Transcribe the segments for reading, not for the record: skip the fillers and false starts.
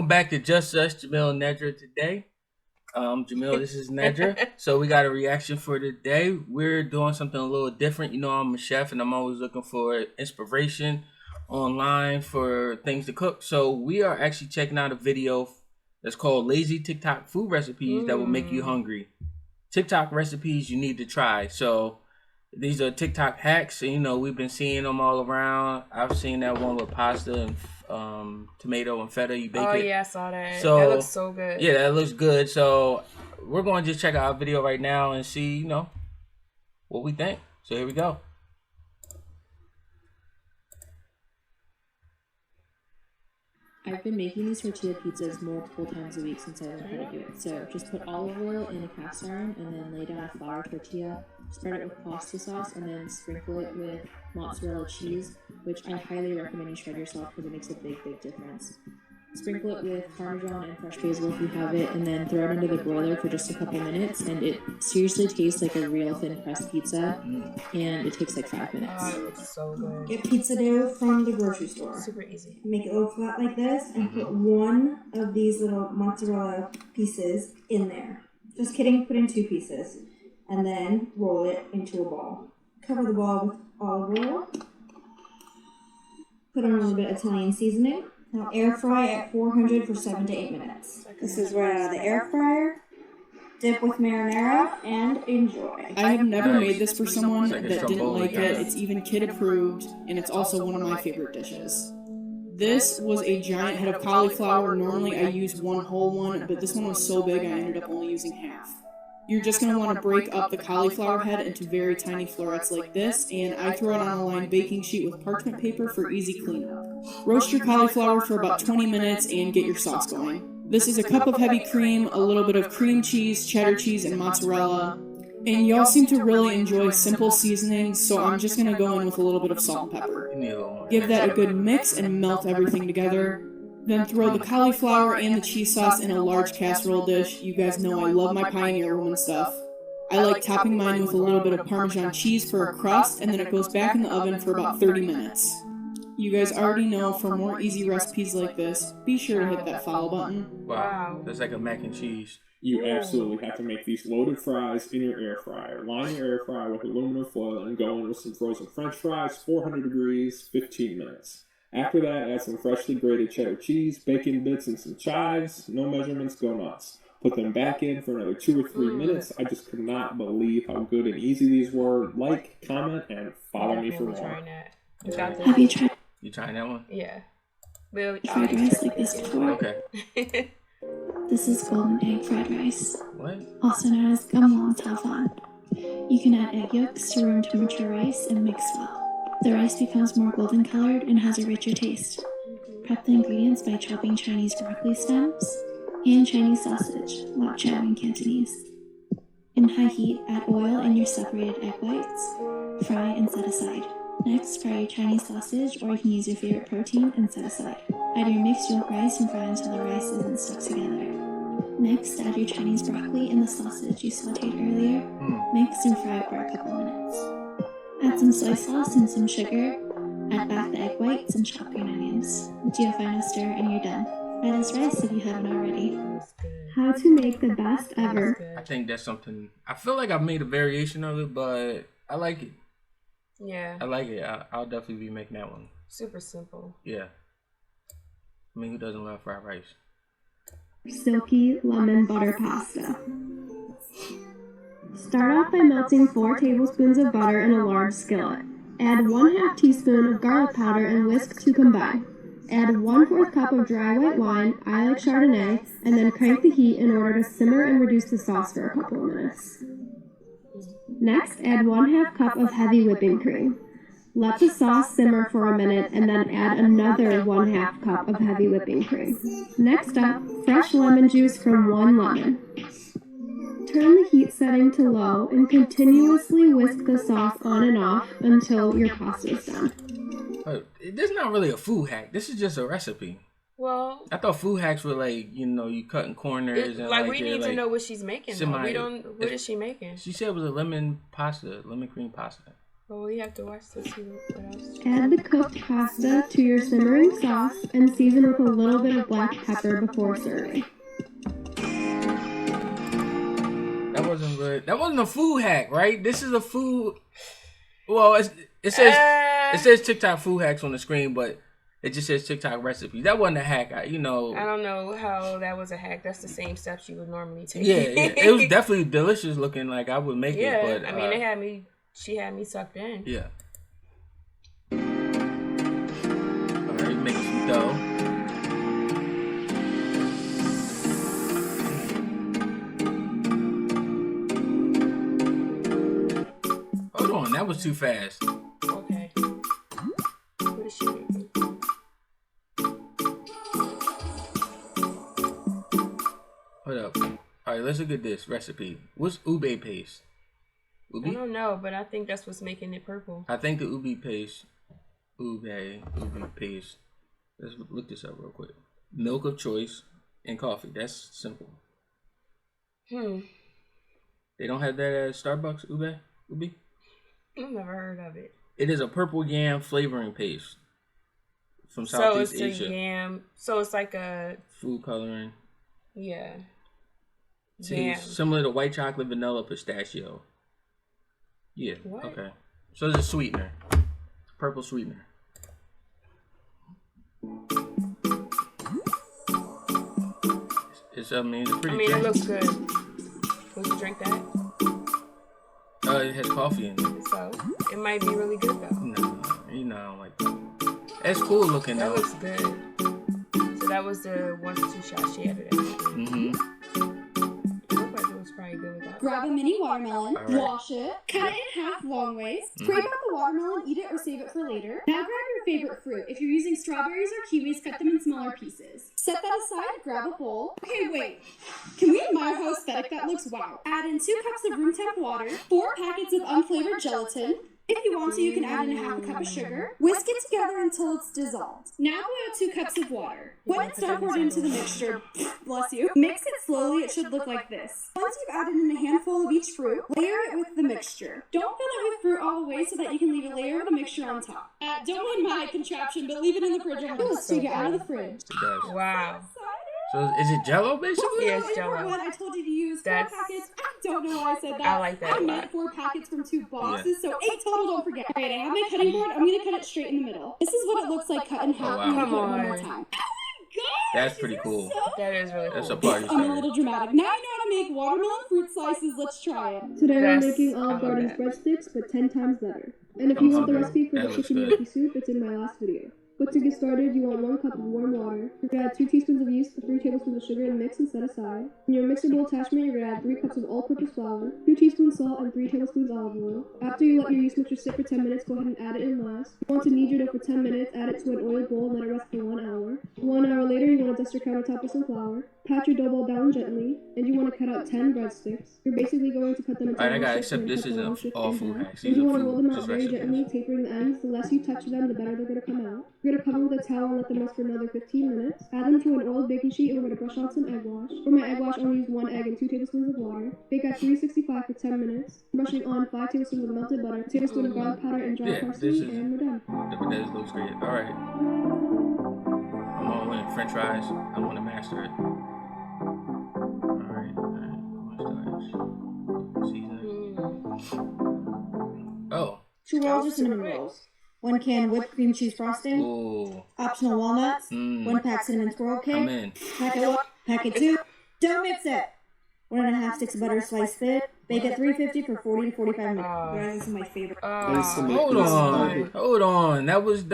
welcome back to Just Us, Jamil and Nedra today. Jamil, this is Nedra. So we got a reaction for today. We're doing something a little different. You know, I'm a chef and I'm always looking for inspiration online for things to cook. So we are actually checking out a video that's called Lazy TikTok Food Recipes that will make you hungry. TikTok recipes you need to try. So these are TikTok hacks, and you know we've been seeing them all around. I've seen that one with pasta and tomato and feta. You bake it. Oh yeah, I saw that. So that looks so good. Yeah, that looks good. So we're going to just check out our video right now and see, you know, what we think. So here we go. I've been making these tortilla pizzas multiple times a week since I learned how to do it. So just put olive oil in a cast iron and then lay down a flour tortilla, spread it with pasta sauce, and then sprinkle it with mozzarella cheese, which I highly recommend you shred yourself because it makes a big, big difference. Sprinkle it with Parmesan and fresh basil if you have it, and then throw it under the broiler for just a couple minutes, and it seriously tastes like a real thin crust pizza, and it takes like 5 minutes. Oh, it looks so good. Get pizza dough from the grocery store. Super easy. Make it look flat like this, and put one of these little mozzarella pieces in there. Just kidding, put in 2 pieces. And then roll it into a ball. Cover the ball with olive oil. Put on a little bit of Italian seasoning. Now air fry at 400 for 7 to 8 minutes. This is right out of the air fryer. Dip with marinara and enjoy. I have never made this for someone that didn't like it. It's even kid approved, and it's also one of my favorite dishes. This was a giant head of cauliflower. Normally I use one whole one, but this one was so big I ended up only using half. You're just going to want to break up the cauliflower head into very tiny florets like this, and I throw it on a lined baking sheet with parchment paper for easy cleanup. Roast your cauliflower for about 20 minutes and get your sauce going. This is a cup of heavy cream, a little bit of cream cheese, cheddar cheese, and mozzarella. And y'all seem to really enjoy simple seasonings, so I'm just going to go in with a little bit of salt and pepper. Give that a good mix and melt everything together. Then throw the cauliflower and the cheese sauce in a large casserole dish. You guys know I love my Pioneer Woman stuff. I like topping mine with a little bit of Parmesan cheese for a crust, and then it goes back in the oven for about 30 minutes. You guys already know, for more easy recipes like this, be sure to hit that follow button. Wow, that's like a mac and cheese. You absolutely have to make these loaded fries in your air fryer. Line your air fryer with aluminum foil and go in with some frozen French fries, 400 degrees, 15 minutes. After that, add some freshly grated cheddar cheese, bacon bits, and some chives. No measurements, go nuts. Put them back in for another 2 or 3 minutes. I just could not believe how good and easy these were. Like, comment, and follow me for more. Have you tried? You trying that one? Yeah. Fried rice like this before? Okay. This is golden egg fried rice. What? Also known as gammon tafan. You can add egg yolks to room temperature rice and mix well. The rice becomes more golden colored and has a richer taste. Prep the ingredients by chopping Chinese broccoli stems and Chinese sausage, lap chow in Cantonese. In high heat, add oil and your separated egg whites. Fry and set aside. Next, fry your Chinese sausage, or you can use your favorite protein and set aside. Add your mixed yolk rice and fry until the rice isn't stuck together. Next, add your Chinese broccoli and the sausage you sauteed earlier. Mix and fry for a couple minutes. Add some soy sauce and some sugar. Add back the egg whites and chop green onions. Do a final stir and you're done. Try this rice if you haven't already. How to make the best ever. I think that's something, I feel like I've made a variation of it, but I like it. Yeah. I like it. I'll definitely be making that one. Super simple. Yeah. I mean, who doesn't love fried rice? Silky lemon butter pasta. Start off by melting 4 tablespoons of butter in a large skillet. Add 1/2 teaspoon of garlic powder and whisk to combine. Add 1/4 cup of dry white wine, I like Chardonnay, and then crank the heat in order to simmer and reduce the sauce for a couple of minutes. Next, add 1/2 cup of heavy whipping cream. Let the sauce simmer for a minute and then add another 1/2 cup of heavy whipping cream. Next up, fresh lemon juice from 1 lemon. Turn the heat setting to low and continuously whisk the sauce on and off until your pasta is done. This is not really a food hack. This is just a recipe. Well, I thought food hacks were like, you know, you cutting corners and like we need to know what she's making. We don't. What is she making? She said it was a lemon cream pasta. Well, we have to watch to see what else. Add the cooked pasta to your simmering sauce and season with a little bit of black pepper before serving. That wasn't good. That wasn't a food hack, right? This is a food. Well, it says TikTok food hacks on the screen, but it just says TikTok recipes. That wasn't a hack. I don't know how that was a hack. That's the same steps you would normally take. Yeah. It was definitely delicious looking. Like I would make it, but I mean, she had me sucked in. Yeah. All right, making some dough. Hold on, that was too fast. Okay. What is she doing? Hold up. All right, let's look at this recipe. What's ube paste? Ubi? I don't know, but I think that's what's making it purple. I think the ube paste. Let's look this up real quick. Milk of choice and coffee. That's simple. They don't have that at Starbucks, ube? I've never heard of it. It is a purple yam flavoring paste from Southeast Asia. So it's a yam. So it's like a food coloring. Yeah. Tastes similar to white chocolate, vanilla, pistachio. Yeah. What? Okay. So it's a sweetener. Purple sweetener. It's pretty it looks good. Would you drink that? It has coffee in it. So it might be really good though. No, I don't like that. It's cool looking though. That looks good. So that was the 1 to 2 shots she added. Mm-hmm. Grab a mini watermelon, right. wash it, cut it in half long ways, scrape out the watermelon, eat it or save it for later. Now grab your favorite fruit. If you're using strawberries or kiwis, cut them in smaller pieces. Set that aside, grab a bowl. Okay, wait. Can we admire how aesthetic that looks? Wow. Add in 2 cups of room temp water, 4 packets of unflavored gelatin. If you want to, you can add in ½ cup of sugar. Whisk it together until it's dissolved. Now we'll add 2 cups of water. When it's done, pour it into the mixture. Bless you. Mix it slowly. It should look like this. Once you've added in a handful of each fruit, layer it with the mixture. Don't fill it with fruit all the way so that you can leave a layer of the mixture on top. Don't mind my contraption, but leave it in the fridge. Let's take it out of the fridge. Wow. So is it Jello basically? Yeah, it's Jello. I told you to use 4 packets. I don't know why I said that. I like that. I meant 4 packets from 2 boxes, so 8 total. Don't forget. Alright, I have my cutting board. I'm gonna cut it straight in the middle. This is what it looks like cut in half. Wow. I'm gonna Come cut it on. one more time. Oh my gosh! That's pretty cool. That is really cool. That's a party I'm a starter. little dramatic. Now you know how to make watermelon fruit slices. Let's try it. Today Yes, we're making I Olive love Garden's that. breadsticks, but 10 times better. And if you want the recipe for That the looks chicken good. gnocchi soup, it's in my last video. But to get started, you want 1 cup of warm water. You're gonna add 2 teaspoons of yeast, 3 tablespoons of sugar, and mix and set aside. In your mixer bowl attachment, you're gonna add 3 cups of all-purpose flour, 2 teaspoons salt, and 3 tablespoons olive oil. After you let your yeast mixture sit for 10 minutes, go ahead and add it in last. You want to knead your dough for 10 minutes, add it to an oiled bowl, and let it rest for 1 hour. 1 hour later, you want to dust your countertop with some flour. Pat your dough ball down gently, and you want to cut out 10 breadsticks. You're basically going to cut them into Alright, I long gotta strips and accept then this cut the long isn't strips all in food half. hacks. And These you are want to roll food them out just very recipes. gently, tapering the ends. The less you touch them, the better they're going to come out. You're going to cover with a towel and let them rest for another 15 minutes. Add them to an oiled baking sheet, and we're going to brush on some egg wash. For my egg wash, I only use 1 egg and 2 tablespoons of water. Bake at 365 for 10 minutes. Brushing on 5 tablespoons of melted butter, a tablespoon of garlic powder, and dry Yeah, parsley, this is- and we're done. That looks great. Alright. I'm all in. French fries. I want to master it. Alright. Seasoning. Oh. 2 rolls of cinnamon rolls. 1 can whipped cream cheese frosting. Ooh. Optional walnuts. 1 pack cinnamon swirl I'm cake. in. Packet 1. Packet 2. Don't mix it. 1½ sticks of butter sliced thin. Bake at 350 for 40 to 45 minutes. Guys, this is my favorite. Hold on. That was.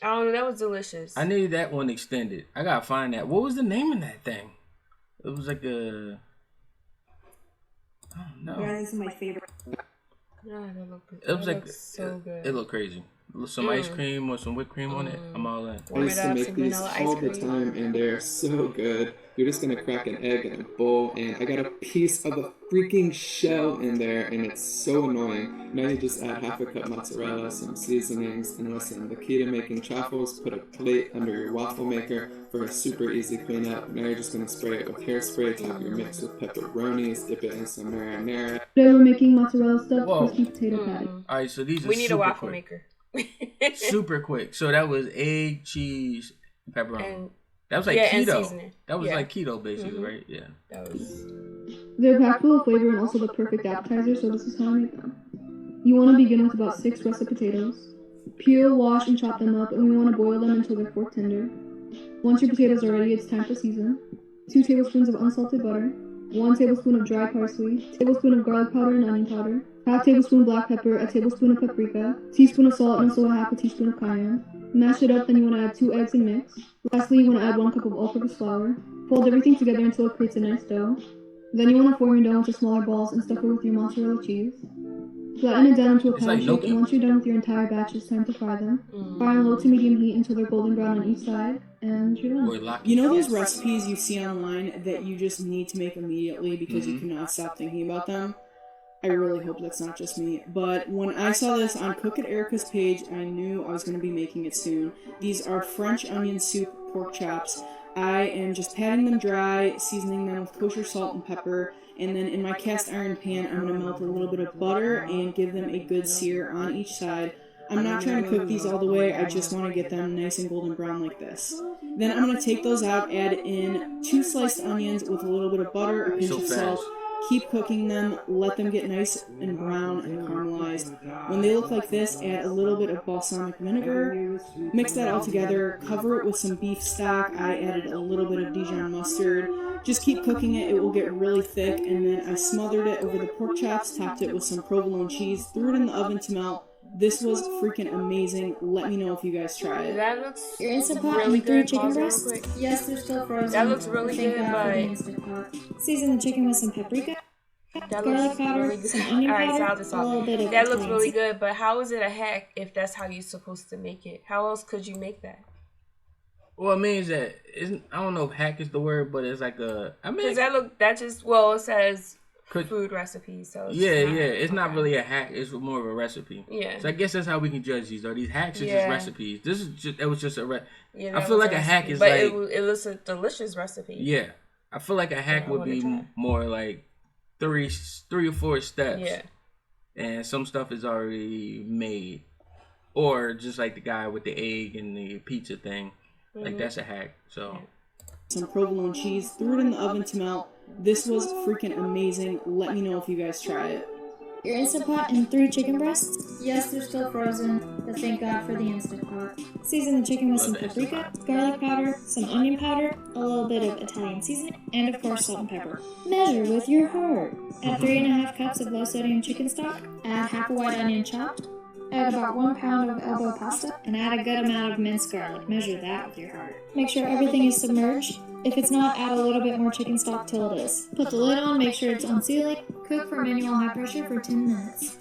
I don't know. That was delicious. I need that one extended. I gotta find that. What was the name of that thing? It was like a. I don't know. Guys, this is my favorite. Yeah, that looked good. It was That like looks so good. It looked crazy. some ice cream or some whipped cream on it, I'm all in. I Warm used it to up, make some these vanilla ice all the cream. time, and they're so good. You're just gonna crack an egg in a bowl, and I got a piece of the freaking shell in there, and it's so annoying. Now you just add half a cup mozzarella, some seasonings, and listen, the key to making chaffles, put a plate under your waffle maker for a super easy cleanup. Now you're just gonna spray it with hairspray, top your mix with pepperonis, dip it in some marinara. Today we're making mozzarella stuffed Whoa. crispy potato patty. Alright, so these are We need a super waffle quick. maker. Super quick. So that was egg, cheese, pepperoni. And That was like and keto. seasoning. That was Yeah. like keto basically, right? Yeah. that was They're packed full of flavor and also the perfect appetizer, so this is how I make them. You want to begin with about 6 russet potatoes. Peel, wash, and chop them up, and we want to boil them until they're fork tender. Once your potatoes are ready, it's time to season. 2 tablespoons of unsalted butter, 1 tablespoon of dry parsley, tablespoon of garlic powder and onion powder, half tablespoon black pepper, a tablespoon of paprika, teaspoon of salt, and also a half a teaspoon of cayenne. Mash it up, then you want to add 2 eggs and mix. Lastly, you want to add 1 cup of all-purpose flour. Fold everything together until it creates a nice dough. Then you want to form your dough into smaller balls and stuff it with your mozzarella cheese. Flatten it down into a It's pie like shape, gnocchi. and once you're done with your entire batch, it's time to fry them. Fry on low to medium heat until they're golden brown on each side, and you're Or done. lock You know those recipes you see online that you just need to make immediately because you cannot stop thinking about them? I really hope that's not just me. But when I saw this on Cook at Erica's page, I knew I was going to be making it soon. These are French onion soup pork chops. I am just patting them dry, seasoning them with kosher salt and pepper, and then in my cast iron pan, I'm going to melt a little bit of butter and give them a good sear on each side. I'm not trying to cook these all the way, I just want to get them nice and golden brown like this. Then I'm going to take those out, add in 2 sliced onions with a little bit of butter, a pinch So of fast. salt. Keep cooking them, let them get nice and brown and caramelized. When they look like this, add a little bit of balsamic vinegar. Mix that all together, cover it with some beef stock. I added a little bit of Dijon mustard. Just keep cooking it, it will get really thick, and then I smothered it over the pork chops, topped it with some provolone cheese, threw it in the oven to melt. This was freaking amazing. Let me know if you guys try it. that looks Your Instant Pot really and 3 good. chicken Pause it real breasts. quick. Yes, they're still frozen. That looks really Thank good, God for the but Instant Pot. Season the chicken with some paprika, that garlic looks powder, really good. some onion Alright, so powder, I'll just a little bit of that looks Italian really seasoning. good, but how is it a hack if that's how you're supposed to make it? How else could you make that? Well, it means that I don't know if hack is the word, but it's like a. I mean, Because it says food recipes, so it's not really a hack. It's more of a recipe. Yeah. So I guess that's how we can judge these. Are these hacks or just recipes? It was just a Yeah, I that feel was like a hack is but like it was a delicious recipe. yeah. I feel like a hack I would wanna be try. more like three or four steps. Yeah. And some stuff is already made, or just like the guy with the egg and the pizza thing. Like that's a hack. So. Some provolone cheese, threw it in the oven to melt. This was freaking amazing. Let me know if you guys try it. Your Instant Pot and 3 chicken breasts. Yes, they're still frozen, but thank God for the Instant Pot. Season the chicken with some paprika, garlic powder, some onion powder, a little bit of Italian seasoning, and of course salt and pepper. Measure with your heart. Add 3½ cups of low-sodium chicken stock. Add half a white onion chopped. Add about 1 pound of elbow pasta, and add a good amount of minced garlic. Measure that with your heart. Make sure everything is submerged. If it's not, add a little bit more chicken stock till it is. Put the lid on, make sure it's unsealing. Cook for manual high pressure for 10 minutes.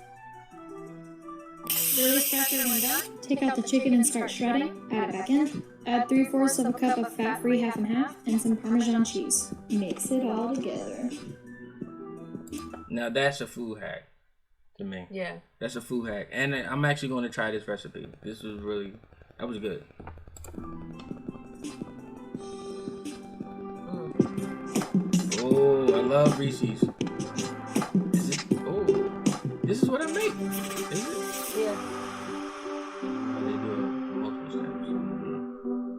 Release pressure when done. Take out the chicken and start shredding. Add it back in. Add 3/4 of a cup of fat-free half and half and some Parmesan cheese. Mix it all together. Now that's a food hack to me. Yeah. That's a food hack. And I'm actually going to try this recipe. That was good. Oh, I love Reese's. This is what I make. Is it? Yeah. Oh, they do it multiple steps.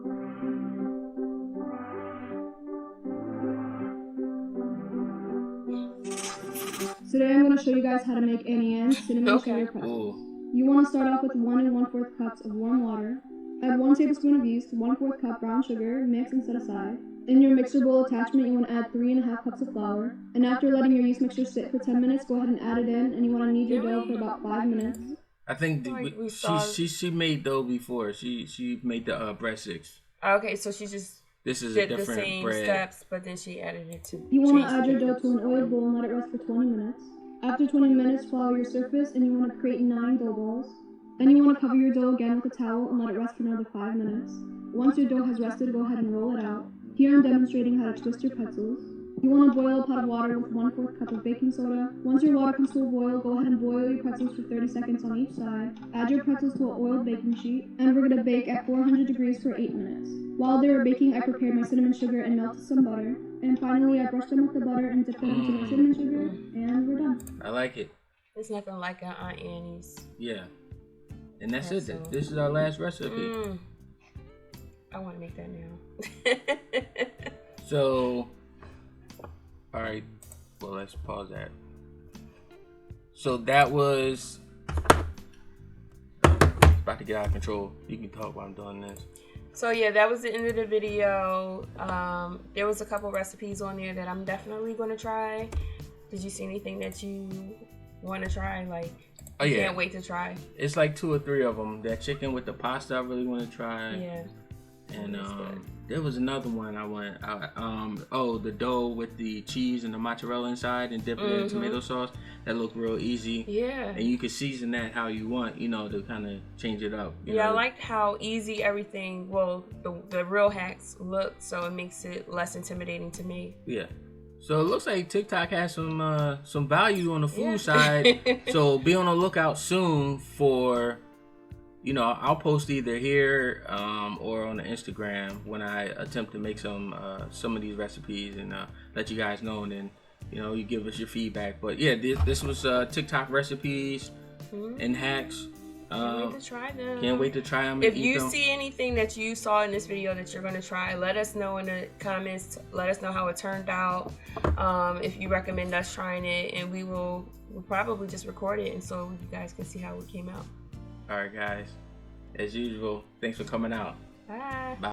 Today I'm going to show you guys how to make Annie Ann's cinnamon Okay. sugar pretzels. Oh, You want to start off with 1 1/4 cups of warm water. Add 1 tablespoon of yeast, 1/4 cup brown sugar, mix and set aside. In your mixer bowl attachment, you want to add 3½ cups of flour. And after letting your yeast mixture sit for 10 minutes, go ahead and add it in, and you want to knead your dough for about 5 minutes. I think Like we saw- she made dough before. She made the breadsticks. Okay, so she just This is a did the different same bread. steps, but then she added it to. You want to change add the your dough to an oiled bowl and let it rest for 20 minutes. After 20 minutes, flour your surface, and you want to create 9 dough balls. Then you want to cover your dough again with a towel and let it rest for another 5 minutes. Once your dough has rested, go ahead and roll it out. Here I'm demonstrating how to twist your pretzels. You want to boil a pot of water with 1/4 cup of baking soda. Once your water comes to a boil, go ahead and boil your pretzels for 30 seconds on each side. Add your pretzels to an oiled baking sheet, and we're going to bake at 400 degrees for 8 minutes. While they were baking, I prepared my cinnamon sugar and melted some butter. And finally, I brushed them with the butter and dipped them into my cinnamon sugar, and we're done. I like it. It's nothing like an Aunt Annie's. Yeah. And that's it. This is our last recipe. I want to make that now. So, all right. Well, let's pause that. So that was about to get out of control. You can talk while I'm doing this. So yeah, that was the end of the video. There was a couple recipes on there that I'm definitely going to try. Did you see anything that you want to try? Like, oh yeah, can't wait to try. It's like 2 or 3 of them. That chicken with the pasta, I really want to try. Yeah. And there was another one I want. The dough with the cheese and the mozzarella inside and dip it in tomato sauce. That looked real easy. Yeah. And you can season that how you want, to kind of change it up. You know? I liked how easy everything. Well, the real hacks looked, so it makes it less intimidating to me. Yeah. So it looks like TikTok has some value on the food side. So be on the lookout soon for. I'll post either here or on the Instagram when I attempt to make some of these recipes and let you guys know, and then you give us your feedback. But yeah, this was TikTok recipes and hacks. Can't wait to try them. Can't wait to try them. If you see anything that you saw in this video that you're going to try, let us know in the comments. Let us know how it turned out. If you recommend us trying it, and we'll probably just record it, and so you guys can see how it came out. All right, guys. As usual, thanks for coming out. Bye.